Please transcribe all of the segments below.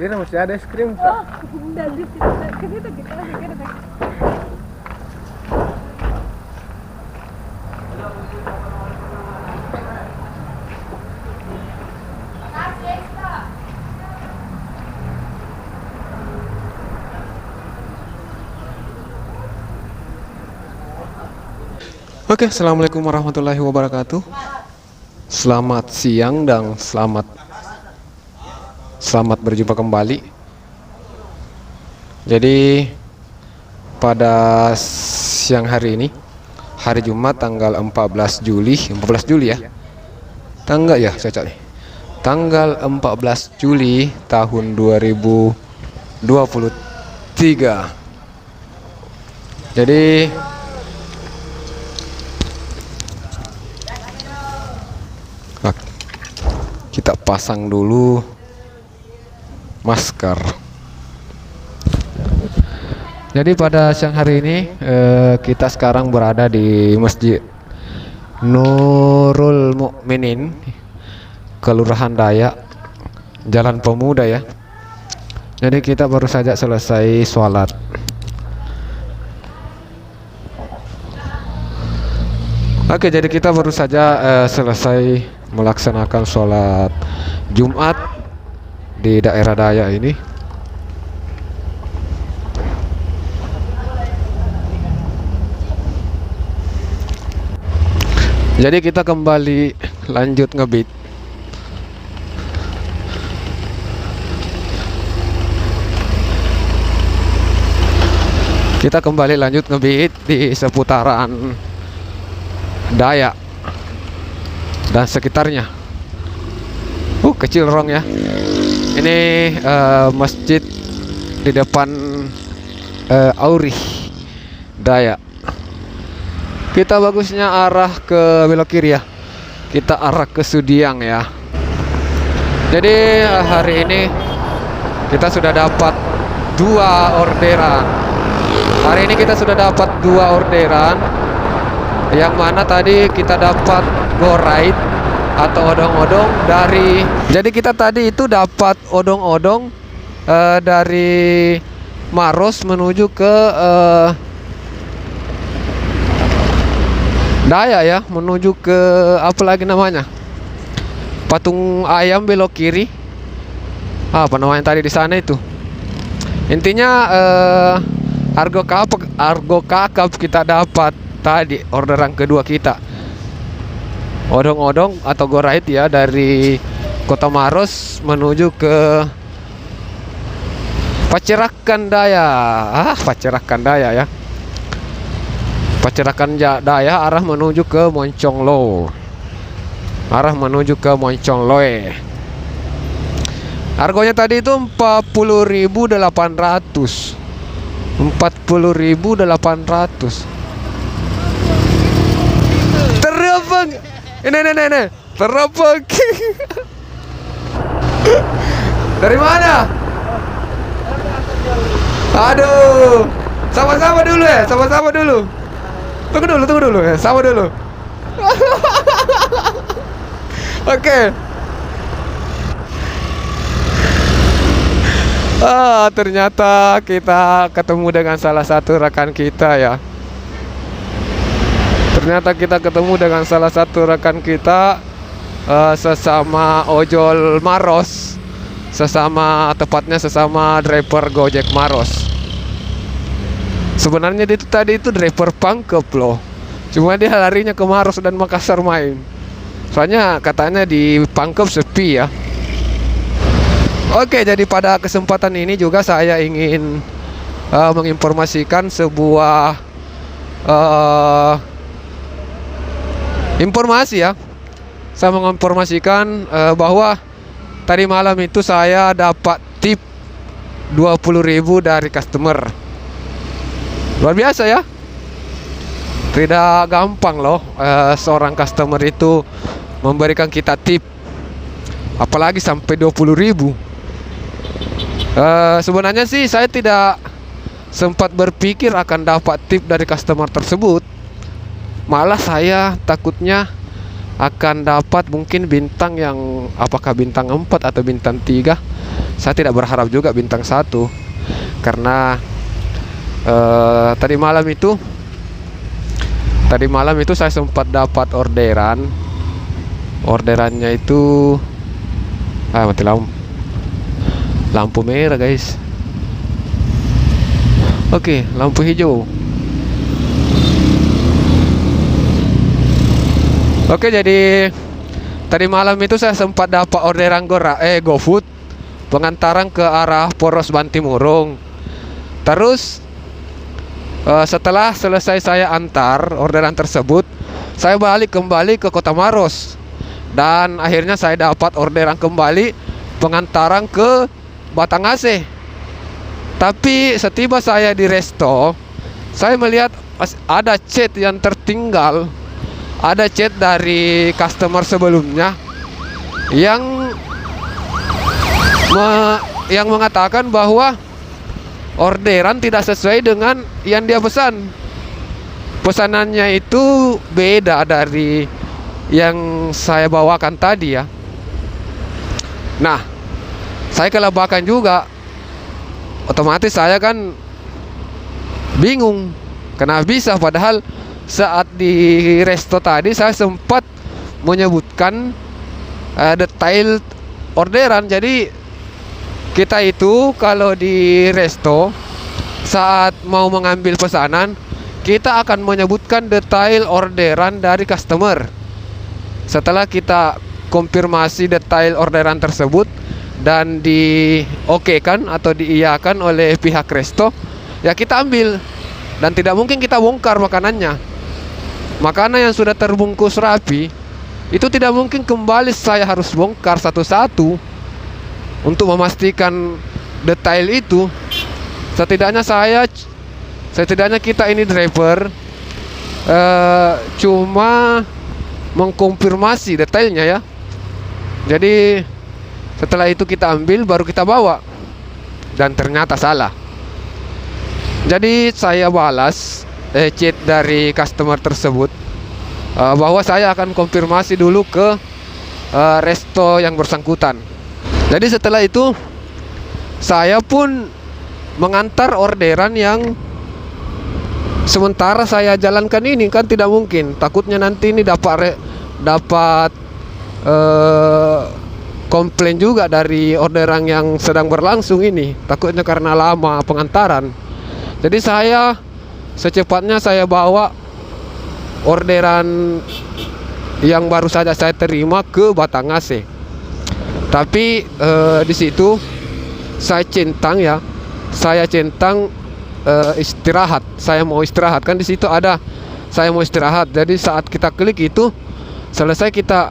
Kira masih ada es krim. Oh, enggak di situ kita lagi. Oke, assalamualaikum warahmatullahi wabarakatuh. Selamat siang dan selamat berjumpa kembali. Jadi pada siang hari ini, hari Jumat tanggal 14 Juli ya. Tanggal ya, cocok nih. Tanggal 14 Juli tahun 2023. Jadi kita pasang dulu masker. Jadi pada siang hari ini kita sekarang berada di Masjid Nurul Mukminin, Kelurahan Dayak, Jalan Pemuda ya. Jadi kita baru saja selesai sholat. Oke, jadi kita baru saja selesai melaksanakan sholat Jumat di daerah Dayak ini. Jadi kita kembali lanjut ngebit. Kita kembali lanjut ngebit di seputaran Dayak dan sekitarnya. Kecil rong ya. Ini masjid di depan Auri Dayak. Kita bagusnya arah ke belok kiri ya. Kita arah ke Sudiang ya. Jadi hari ini kita sudah dapat 2 orderan. Hari ini kita sudah dapat 2 orderan. Yang mana tadi kita dapat gorait atau odong-odong dari. Jadi kita tadi itu dapat odong-odong dari Maros menuju ke Dayak ya, menuju ke apa lagi namanya, Patung Ayam belok kiri. Apa namanya tadi di sana itu? Intinya argo kakap kita dapat tadi orderan kedua kita. Odong-odong atau gorait ya dari Kota Maros menuju ke Pacerakan Dayak. Pacerakan Dayak ya. Pacerakan Dayak arah menuju ke Monconglo. Arah menuju ke Moncongloe. Harganya tadi itu 40.800. 40.800. Teropong. Ini. Teropong. Dari mana? Aduh. Sama-sama dulu ya, sama-sama dulu. Tunggu dulu ya, sama dulu. Oke. Ternyata kita ketemu dengan salah satu rekan kita ya. Sesama ojol Maros. Tepatnya sesama driver Gojek Maros. Sebenarnya dia tadi itu driver Pangkep loh. Cuma dia larinya ke Maros dan Makassar main. Soalnya katanya di Pangkep sepi ya. Oke, jadi pada kesempatan ini juga saya ingin menginformasikan sebuah informasi ya. Saya menginformasikan bahwa tadi malam itu saya dapat tip 20.000 dari customer. Luar biasa ya. Tidak gampang loh seorang customer itu memberikan kita tip, apalagi sampai 20.000. Sebenarnya sih saya tidak sempat berpikir akan dapat tip dari customer tersebut. Malah saya takutnya akan dapat mungkin bintang yang apakah bintang 4 atau bintang 3. saya tidak berharap juga bintang 1 karena tadi malam itu saya sempat dapat orderannya itu mati lampu merah guys. Oke, lampu hijau. Oke, jadi tadi malam itu saya sempat dapat orderan GoFood pengantaran ke arah Poros Bantimurung. Terus setelah selesai saya antar orderan tersebut, saya balik kembali ke Kota Maros dan akhirnya saya dapat orderan kembali pengantaran ke Batangasih. Tapi setiba saya di resto, saya melihat ada chat yang tertinggal. Ada chat dari customer sebelumnya yang mengatakan bahwa orderan tidak sesuai dengan yang dia pesan. Pesanannya itu beda dari yang saya bawakan tadi ya. Nah, saya kelabakan juga. Otomatis saya kan bingung kenapa bisa, padahal saat di resto tadi saya sempat menyebutkan detail orderan. Jadi kita itu kalau di resto saat mau mengambil pesanan, kita akan menyebutkan detail orderan dari customer. Setelah kita konfirmasi detail orderan tersebut dan di-okekan atau diiyakan oleh pihak resto, ya kita ambil. Dan tidak mungkin kita bongkar makanannya. Makanan yang sudah terbungkus rapi itu tidak mungkin kembali saya harus bongkar satu-satu untuk memastikan detail itu. Setidaknya kita ini driver cuma mengkonfirmasi detailnya ya. Jadi setelah itu kita ambil baru kita bawa, dan ternyata salah. Jadi saya balas chat dari customer tersebut bahwa saya akan konfirmasi dulu ke resto yang bersangkutan. Jadi setelah itu saya pun mengantar orderan yang sementara saya jalankan ini. Kan tidak mungkin, takutnya nanti ini dapat komplain juga dari orderan yang sedang berlangsung ini. Takutnya karena lama pengantaran. Jadi secepatnya saya bawa orderan yang baru saja saya terima ke Batangasih. Tapi di situ saya centang istirahat. Saya mau istirahat, kan di situ ada saya mau istirahat. Jadi saat kita klik itu selesai kita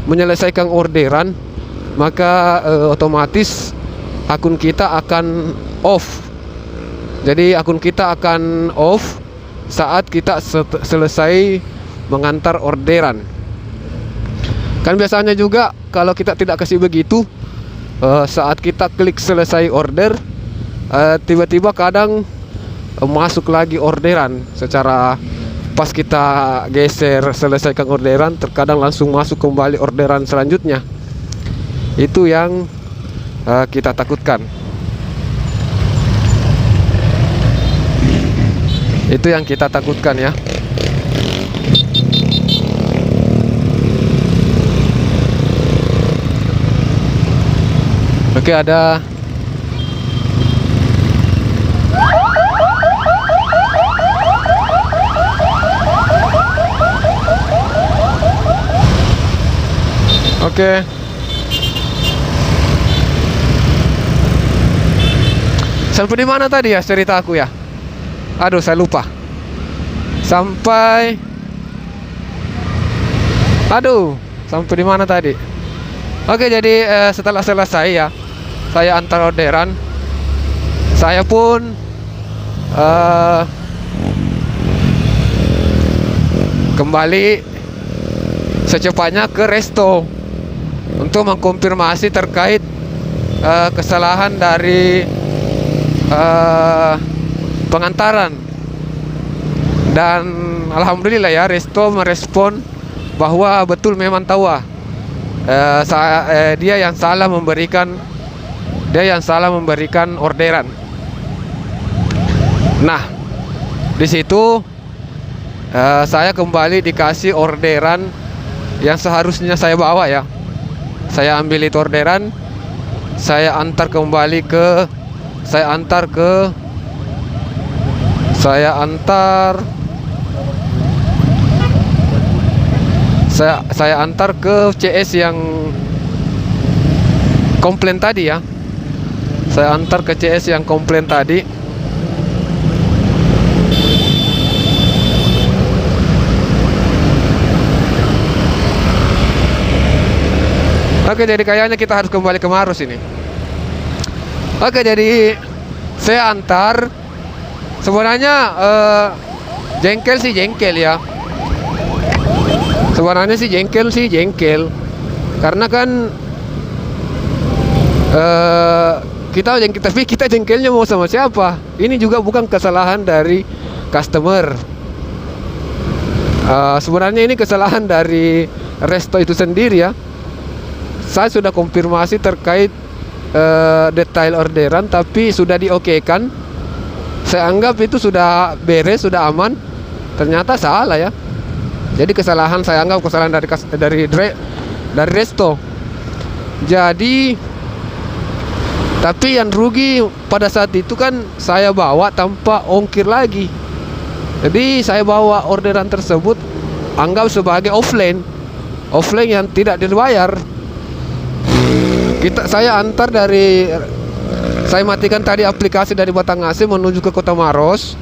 menyelesaikan orderan, maka otomatis akun kita akan off. Jadi akun kita akan off saat kita selesai mengantar orderan. Kan biasanya juga kalau kita tidak kasih begitu, saat kita klik selesai order, tiba-tiba kadang masuk lagi orderan. Secara pas kita geser selesaikan orderan, terkadang langsung masuk kembali orderan selanjutnya. Itu yang kita takutkan. Itu yang kita takutkan ya. Oke, ada oke. Sampai di mana tadi ya cerita aku ya? Aduh, saya lupa. Sampai di mana tadi? Oke, jadi setelah selesai ya, saya antar orderan. Saya pun kembali secepatnya ke resto untuk mengkonfirmasi terkait kesalahan dari pengantaran. Dan alhamdulillah ya, resto merespon bahwa betul memang tahu dia yang salah memberikan dia yang salah memberikan orderan. Nah, di situ saya kembali dikasih orderan yang seharusnya saya bawa ya. Saya ambil itu orderan, saya antar kembali ke saya antar ke CS yang komplain tadi ya. Saya antar ke CS yang komplain tadi. Oke, jadi kayaknya kita harus kembali ke Maros ini. Oke, jadi saya antar. Sebenarnya jengkel sih jengkel ya. Sebenarnya sih jengkel. Karena kan tapi kita jengkelnya mau sama siapa? Ini juga bukan kesalahan dari customer. Sebenarnya ini kesalahan dari resto itu sendiri ya. Saya sudah konfirmasi terkait detail orderan, tapi sudah diokekan. Saya anggap itu sudah beres, sudah aman. Ternyata salah ya. Jadi kesalahan saya anggap kesalahan dari resto. Jadi, tapi yang rugi pada saat itu kan saya bawa tanpa ongkir lagi. Jadi saya bawa orderan tersebut anggap sebagai offline yang tidak dibayar. Saya antar saya matikan tadi aplikasi dari Batangasem menuju ke Kota Maros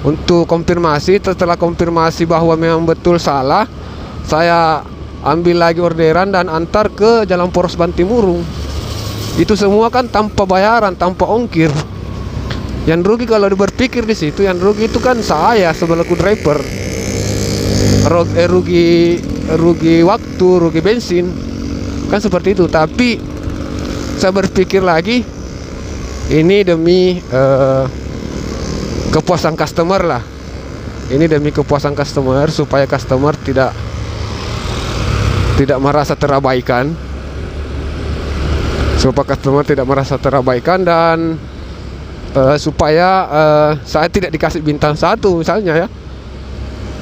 untuk konfirmasi. Setelah konfirmasi bahwa memang betul salah, saya ambil lagi orderan dan antar ke Jalan Poros Bantimurung. Itu semua kan tanpa bayaran, tanpa ongkir. Yang rugi kalau berpikir di situ, yang rugi itu kan saya sebagai driver. Rugi waktu, rugi bensin. Kan seperti itu. Tapi saya berpikir lagi, ini demi kepuasan customer lah. Ini demi kepuasan customer, supaya customer tidak merasa terabaikan. Dan supaya saya tidak dikasih bintang 1 misalnya ya.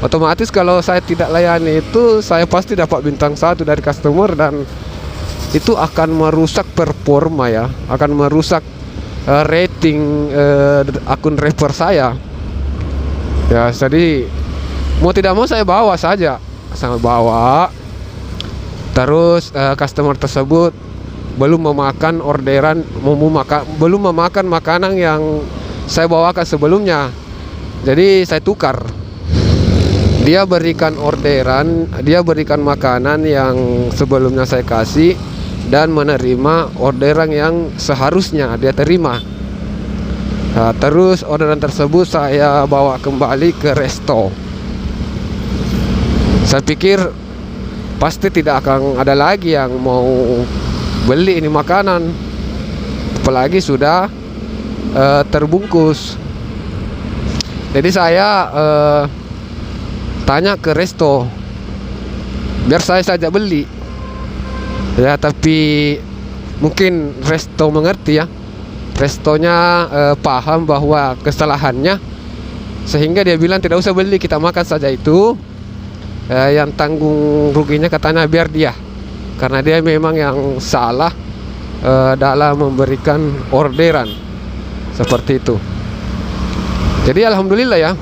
Otomatis kalau saya tidak layani itu, saya pasti dapat bintang 1 dari customer, dan itu akan merusak performa ya, akan merusak rating akun refer saya ya. Jadi mau tidak mau saya bawa saja, terus customer tersebut belum memakan orderan, belum memakan makanan yang saya bawakan sebelumnya. Jadi saya tukar, dia berikan makanan yang sebelumnya saya kasih, dan menerima orderan yang seharusnya dia terima. Nah, terus orderan tersebut saya bawa kembali ke resto. Saya pikir pasti tidak akan ada lagi yang mau beli ini makanan, apalagi sudah terbungkus. Jadi saya tanya ke resto biar saya saja beli ya, tapi mungkin resto mengerti ya, restonya paham bahwa kesalahannya, sehingga dia bilang tidak usah beli, kita makan saja itu. Yang tanggung ruginya katanya biar dia, karena dia memang yang salah dalam memberikan orderan seperti itu. Jadi alhamdulillah ya,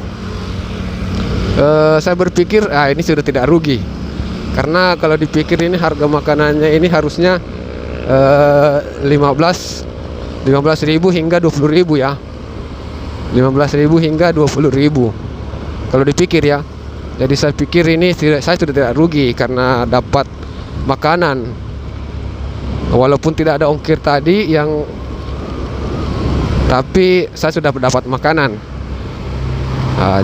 saya berpikir ini sudah tidak rugi. Karena kalau dipikir ini harga makanannya ini harusnya 15.000 hingga 20.000 ya. 15.000 hingga 20.000 kalau dipikir ya. Jadi saya pikir ini saya sudah tidak rugi karena dapat makanan, walaupun tidak ada ongkir tadi tapi saya sudah dapat makanan.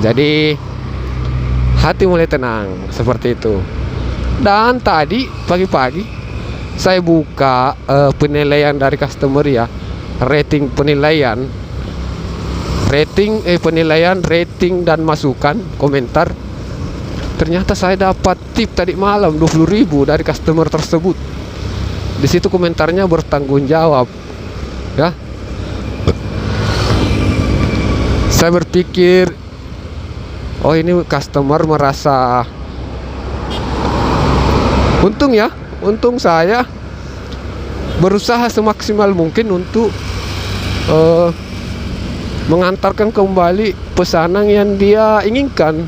Jadi hati mulai tenang seperti itu. Dan tadi pagi-pagi saya buka penilaian dari customer ya, rating dan masukan komentar. Ternyata saya dapat tip tadi malam 20.000 dari customer tersebut. Di situ komentarnya bertanggung jawab. ya. Saya berpikir, oh ini customer merasa untung ya, untung saya berusaha semaksimal mungkin untuk mengantarkan kembali pesanan yang dia inginkan.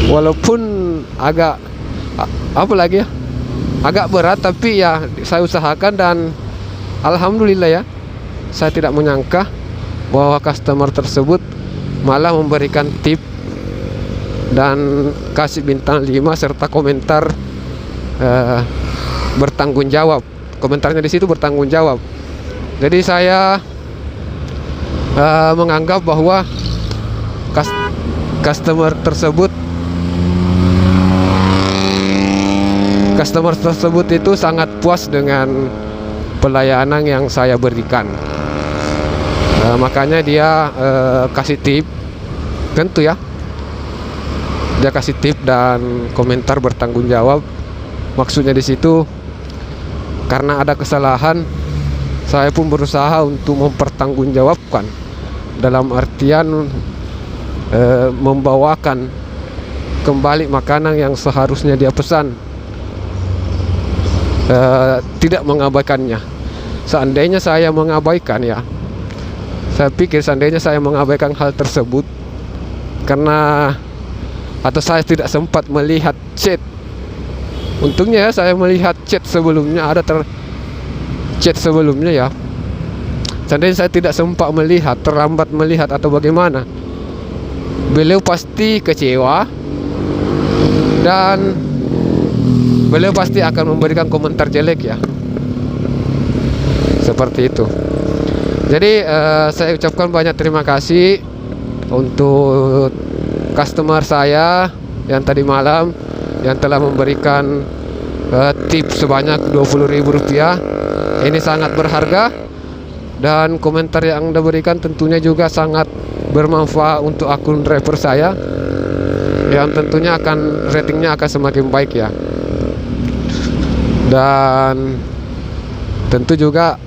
Walaupun agak apa lagi ya, agak berat, tapi ya saya usahakan dan alhamdulillah ya, saya tidak menyangka bahwa customer tersebut malah memberikan tip dan kasih bintang 5 serta komentar bertanggung jawab. Komentarnya di situ bertanggung jawab. Jadi saya menganggap bahwa customer tersebut itu sangat puas dengan pelayanan yang saya berikan. Makanya dia kasih tip, tentu ya, dia kasih tip dan komentar bertanggung jawab. Maksudnya di situ karena ada kesalahan, saya pun berusaha untuk mempertanggungjawabkan, dalam artian membawakan kembali makanan yang seharusnya dia pesan, tidak mengabaikannya. Seandainya saya mengabaikan ya, saya pikir seandainya saya mengabaikan hal tersebut karena atau saya tidak sempat melihat chat. Untungnya ya saya melihat chat sebelumnya, ada chat sebelumnya ya. Seandainya saya tidak sempat melihat, terlambat melihat atau bagaimana, beliau pasti kecewa dan beliau pasti akan memberikan komentar jelek ya. Seperti itu. Jadi saya ucapkan banyak terima kasih untuk customer saya yang tadi malam yang telah memberikan tip sebanyak Rp20.000. Ini sangat berharga dan komentar yang Anda berikan tentunya juga sangat bermanfaat untuk akun driver saya, yang tentunya akan ratingnya akan semakin baik ya. Dan tentu juga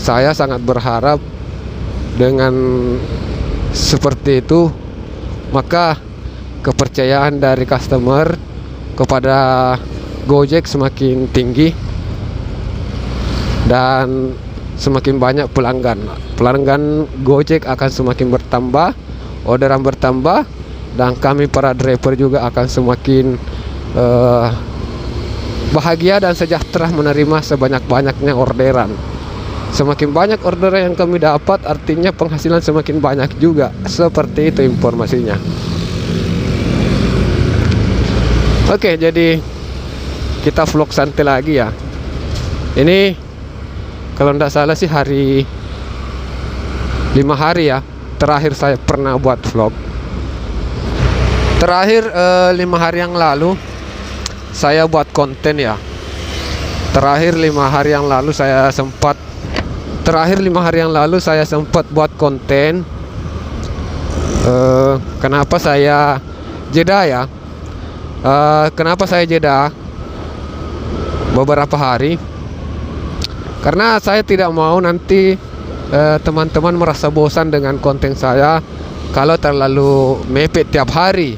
saya sangat berharap dengan seperti itu, maka kepercayaan dari customer kepada Gojek semakin tinggi dan semakin banyak pelanggan Gojek akan semakin bertambah, orderan bertambah, dan kami para driver juga akan semakin bahagia dan sejahtera menerima sebanyak-banyaknya orderan. Semakin banyak orderan yang kami dapat, artinya penghasilan semakin banyak juga. Seperti itu informasinya. Oke, jadi kita vlog santai lagi ya. Ini kalau tidak salah sih hari 5 hari ya terakhir saya pernah buat vlog. Terakhir 5 hari yang lalu saya buat konten ya. Terakhir 5 hari yang lalu saya sempat buat konten. Kenapa saya jeda ya? Kenapa saya jeda beberapa hari? Karena saya tidak mau nanti teman-teman merasa bosan dengan konten saya kalau terlalu mepet tiap hari,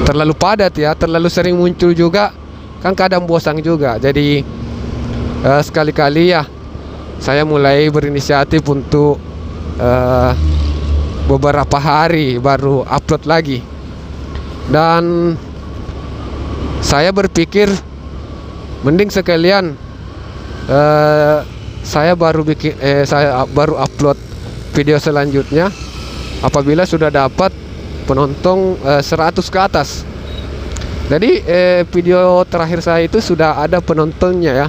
terlalu padat ya, terlalu sering muncul juga, kan kadang bosan juga. Jadi sekali-kali ya saya mulai berinisiatif untuk beberapa hari baru upload lagi. Dan saya berpikir mending sekalian saya baru upload video selanjutnya apabila sudah dapat penonton 100 ke atas. Jadi video terakhir saya itu sudah ada penontonnya ya,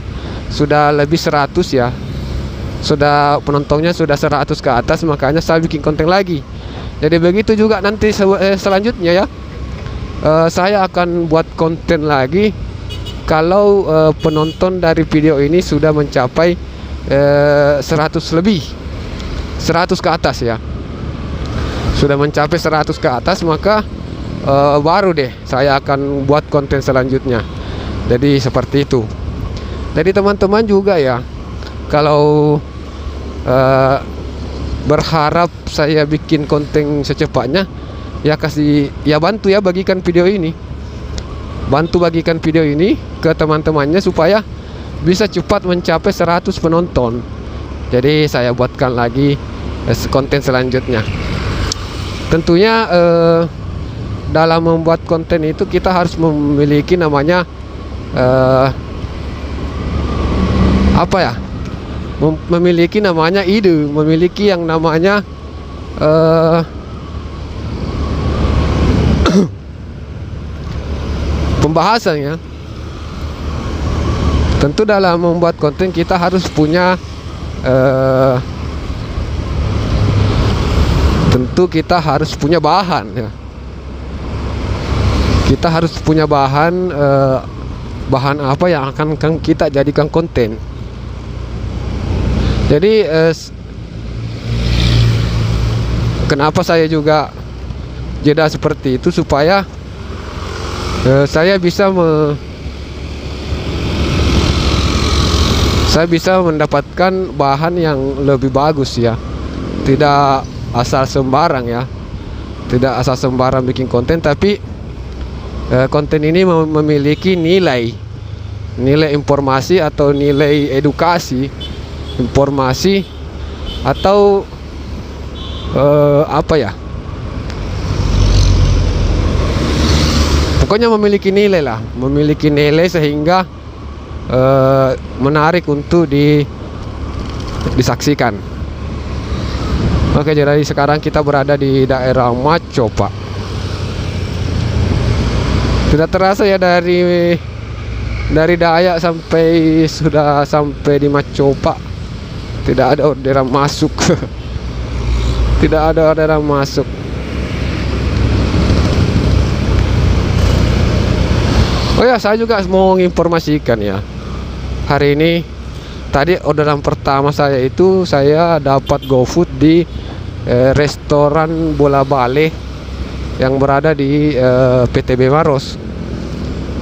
sudah lebih 100 ya, sudah penontonnya sudah 100 ke atas, makanya saya bikin konten lagi. Jadi begitu juga nanti selanjutnya ya, saya akan buat konten lagi kalau penonton dari video ini sudah mencapai 100 lebih, 100 ke atas ya, sudah mencapai 100 ke atas, maka baru deh saya akan buat konten selanjutnya. Jadi seperti itu. Jadi teman-teman juga ya, kalau berharap saya bikin konten secepatnya, ya bantu ya bagikan video ini. Bantu bagikan video ini ke teman-temannya supaya bisa cepat mencapai 100 penonton. Jadi saya buatkan lagi konten selanjutnya. Tentunya dalam membuat konten itu kita harus memiliki namanya memiliki namanya ide, memiliki yang namanya pembahasan ya. Tentu dalam membuat konten kita harus punya bahan ya. Kita harus punya bahan apa yang akan kita jadikan konten. Jadi kenapa saya juga jeda seperti itu, supaya saya bisa mendapatkan bahan yang lebih bagus ya. Tidak asal sembarang ya. Tidak asal sembarang bikin konten, tapi konten ini memiliki nilai informasi atau nilai edukasi, informasi atau pokoknya memiliki nilai lah, memiliki nilai sehingga menarik untuk disaksikan. Oke, jadi sekarang kita berada di daerah Macopa. Tidak terasa ya, dari Dayak sudah sampai di Macopa. Tidak ada orderan masuk. Tidak ada orderan masuk. Oh ya, saya juga mau menginformasikan ya. Hari ini tadi orderan pertama saya itu saya dapat GoFood di restoran Bola Bale yang berada di PTB Maros.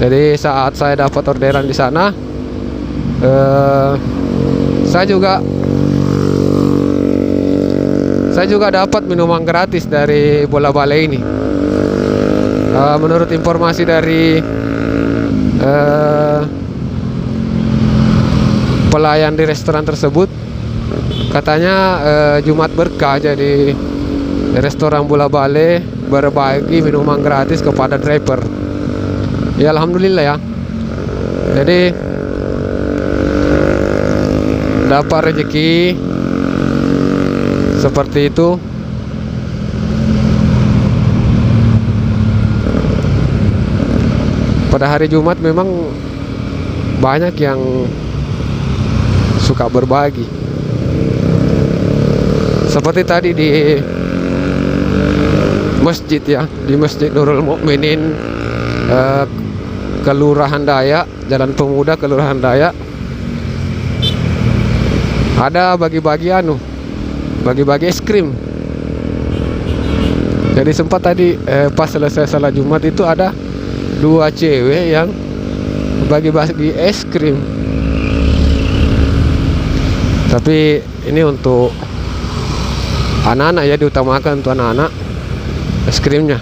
Jadi saat saya dapat orderan di sana, saya juga dapat minuman gratis dari Bola Bale ini. Menurut informasi dari pelayan di restoran tersebut, katanya Jumat berkah, jadi restoran Bola Bale berbagi minuman gratis kepada driver. Ya alhamdulillah ya. Jadi dapat rezeki seperti itu. Pada hari Jumat memang banyak yang suka berbagi. Seperti tadi di masjid ya, di Masjid Nurul Mukminin, Kelurahan Dayak, Jalan Pemuda Kelurahan Dayak, ada bagi-bagi es krim. Jadi sempat tadi pas selesai salat Jumat itu ada 2 cewek yang bagi-bagi es krim. Tapi ini untuk anak-anak ya, diutamakan untuk anak-anak es krimnya.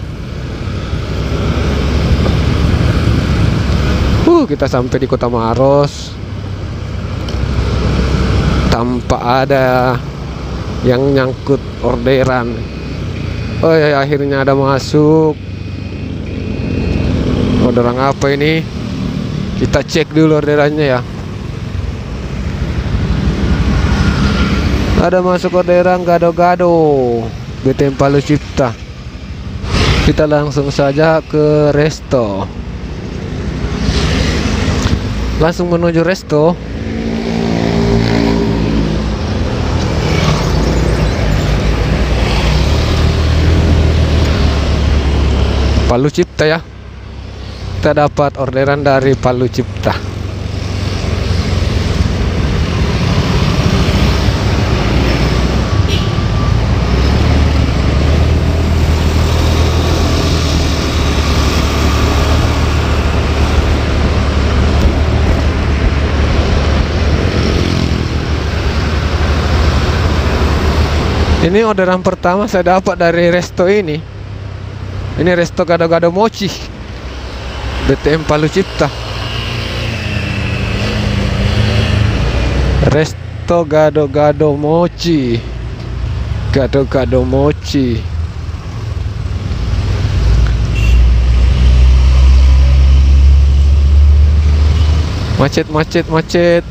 Kita sampai di Kota Maros tanpa ada yang nyangkut orderan. Oh ya, akhirnya ada masuk. Orderan apa ini? Kita cek dulu orderannya ya. Ada masuk orderan gado-gado BTM Palu Cipta. Kita langsung saja ke resto. Langsung menuju resto. Palu Cipta ya. Kita dapat orderan dari Palu Cipta. Ini orderan pertama saya dapat dari resto ini. Ini resto gado-gado mochi BTM Palu Cipta. Resto gado-gado mochi. Gado-gado mochi. Macet, macet, macet.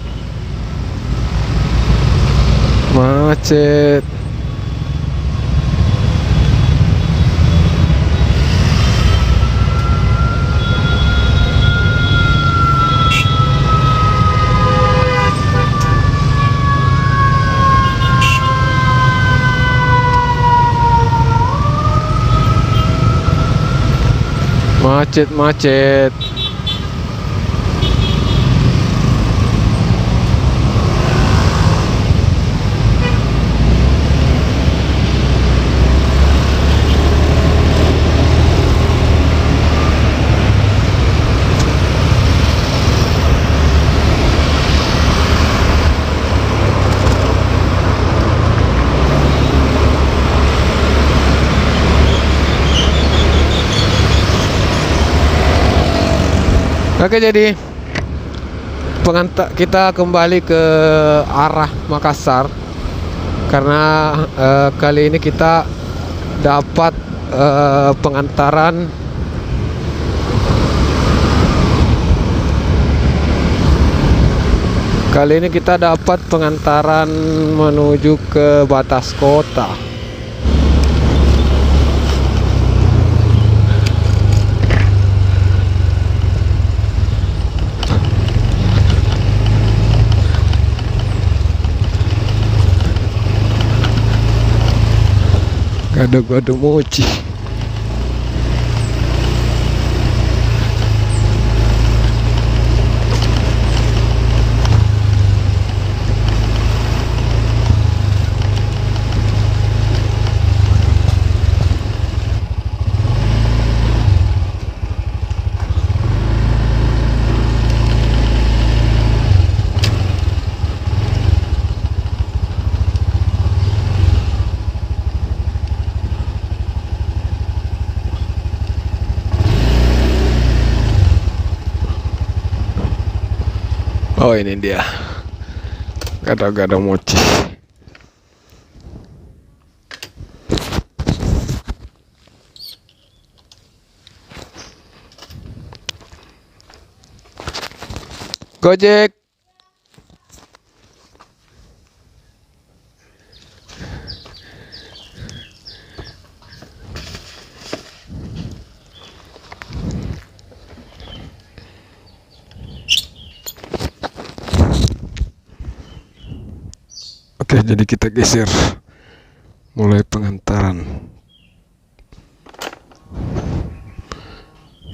Macet. Macet, macet. Oke, jadi kita kembali ke arah Makassar karena kali ini kita dapat pengantaran menuju ke batas kota. Gado-gado mochi. Oh, ini dia gado-gado mochi. Gojek. Oke, jadi kita geser mulai pengantaran.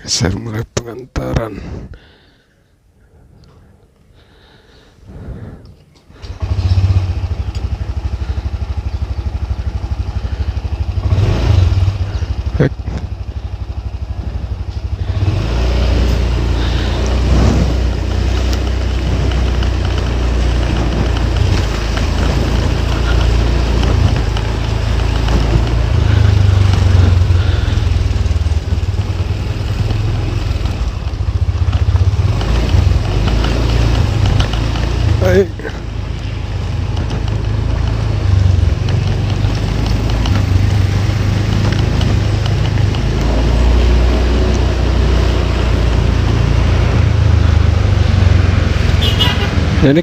Geser mulai pengantaran. Baik. Jadi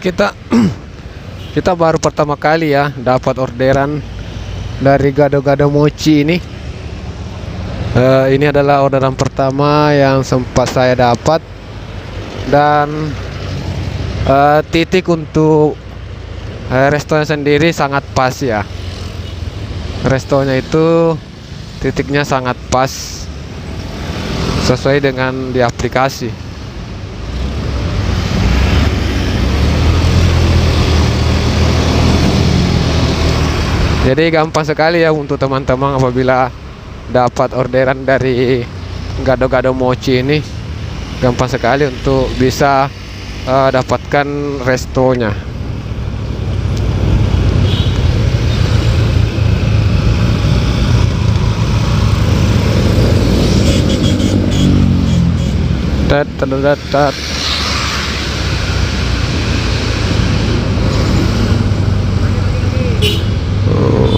kita baru pertama kali ya dapat orderan dari gado-gado mochi ini. Ini adalah orderan pertama yang sempat saya dapat, dan titik untuk restonya sendiri sangat pas ya. Restonya itu titiknya sangat pas sesuai dengan di aplikasi. Jadi gampang sekali ya untuk teman-teman apabila dapat orderan dari gado-gado mochi ini, gampang sekali untuk bisa dapatkan restonya. tat tat tat tat. Oh.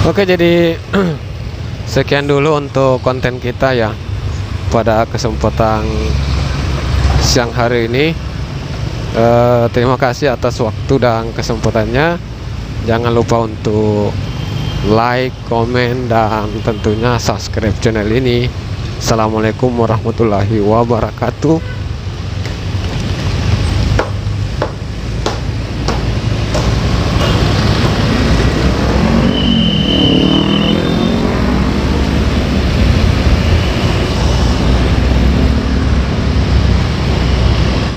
Oke, jadi sekian dulu untuk konten kita ya pada kesempatan siang hari ini. Terima kasih atas waktu dan kesempatannya. Jangan lupa untuk like, komen, dan tentunya subscribe channel ini. Assalamualaikum warahmatullahi wabarakatuh.